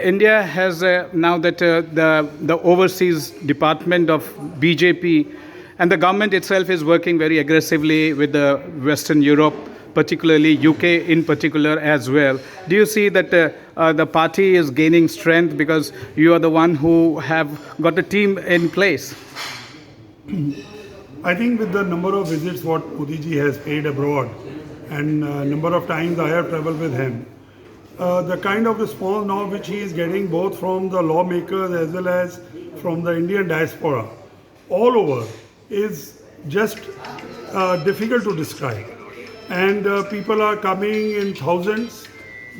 India has now that the overseas department of BJP and the government itself is working very aggressively with the Western Europe, particularly UK in particular as well. Do you see that the party is gaining strength because you are the one who have got a team in place? I think with the number of visits what Modi ji has paid abroad and number of times I have traveled with him, the kind of response now which he is getting both from the lawmakers as well as from the Indian diaspora all over is just difficult to describe. And people are coming in thousands,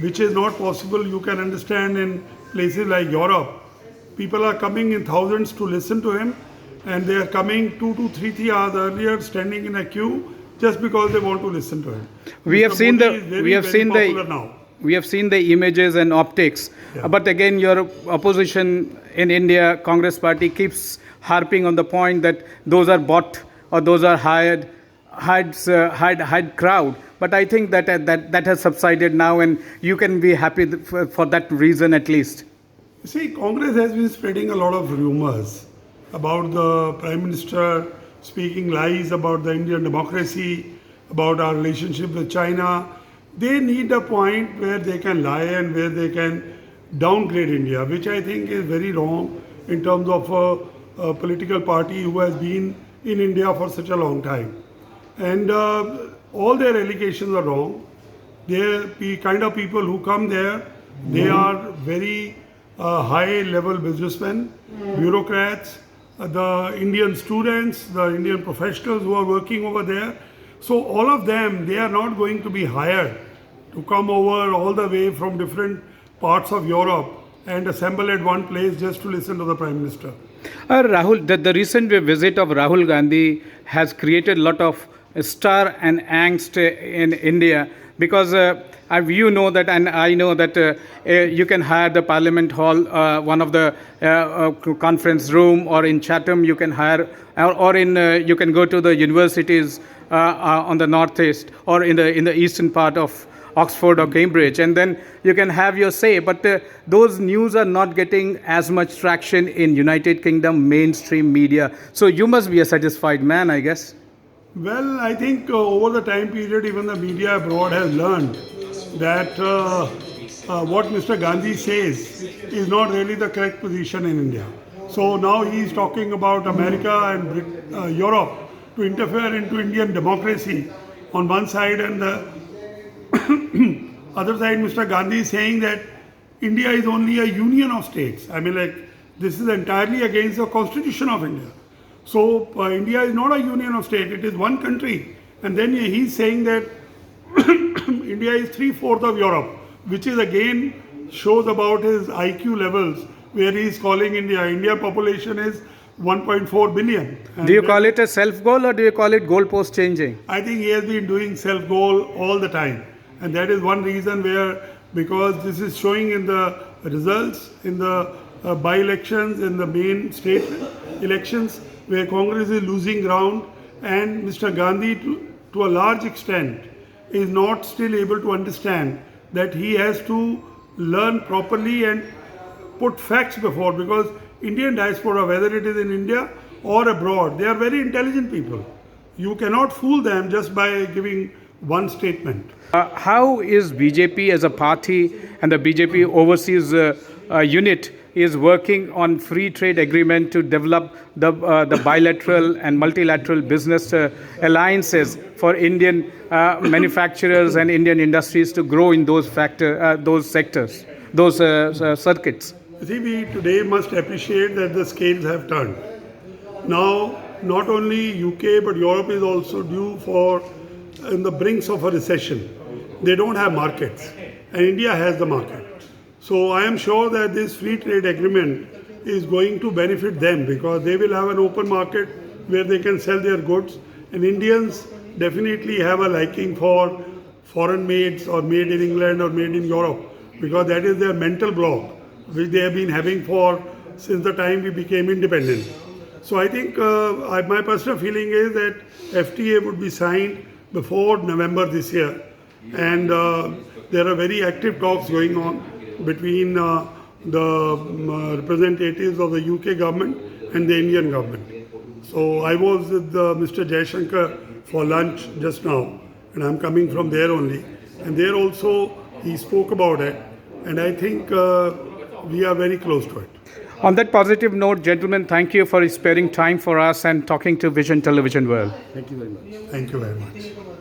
which is not possible. You can understand in places like Europe, people are coming in thousands to listen to him, and they are coming 2 to 3 hours earlier, standing in a queue just because they want to listen to him. We have Mr. seen Modi the is very, we have very seen popular the now. we have seen the images and optics. Yeah. But again, your opposition in India, Congress Party, keeps harping on the point that those are bought or those are hired crowd. But I think that has subsided now, and you can be happy for that reason at least. You see, Congress has been spreading a lot of rumors about the Prime Minister speaking lies about the Indian democracy, about our relationship with China. They need a point where they can lie and where they can downgrade India, which I think is very wrong in terms of a political party who has been in India for such a long time. And all their allegations are wrong. They're the kind of people who come there, they are very high level businessmen, bureaucrats, the Indian students, the Indian professionals who are working over there. So all of them, they are not going to be hired to come over all the way from different parts of Europe and assemble at one place just to listen to the Prime Minister. Rahul, the recent visit of Rahul Gandhi has created a lot of stir and angst in India because you know that, and I know that you can hire the Parliament Hall, one of the conference room, or in Chatham you can hire, or in you can go to the universities on the northeast or in the eastern part of Oxford or Cambridge, and then you can have your say. But those news are not getting as much traction in United Kingdom mainstream media. So you must be a satisfied man, I guess. Well, I think over the time period, even the media abroad has learned that what Mr. Gandhi says is not really the correct position in India. So now he is talking about America and Europe to interfere into Indian democracy on one side, and the other side, Mr. Gandhi is saying that India is only a union of states. I mean, like, this is entirely against the constitution of India. So India is not a union of states, it is one country. And then he's saying that India is 3/4 of Europe, which is again shows about his IQ levels, where he is calling India. India population is 1.4 billion. And do you call it a self-goal or do you call it goalpost changing? I think he has been doing self-goal all the time. And that is one reason where, because this is showing in the results, in the by-elections, in the main state elections, where Congress is losing ground, and Mr. Gandhi, to a large extent, is not still able to understand that he has to learn properly and put facts before, because Indian diaspora, whether it is in India or abroad, they are very intelligent people. You cannot fool them just by giving one statement. How is BJP as a party and the BJP overseas unit is working on free trade agreement to develop the bilateral and multilateral business alliances for Indian manufacturers and Indian industries to grow in those sectors, those circuits? See, we today must appreciate that the scales have turned. Now, not only UK but Europe is also due for in the brinks of a recession. They don't have markets, and India has the market. So I am sure that this free trade agreement is going to benefit them, because they will have an open market where they can sell their goods, and Indians definitely have a liking for foreign mades or made in England or made in Europe, because that is their mental block which they have been having for since the time we became independent. So I think my personal feeling is that FTA would be signed before November this year, and there are very active talks going on between the representatives of the UK government and the Indian government. So I was with Mr. Jaishankar for lunch just now, and I'm coming from there only. And there also he spoke about it, and I think we are very close to it. On that positive note, gentlemen, thank you for sparing time for us and talking to Vision Television World. Thank you very much.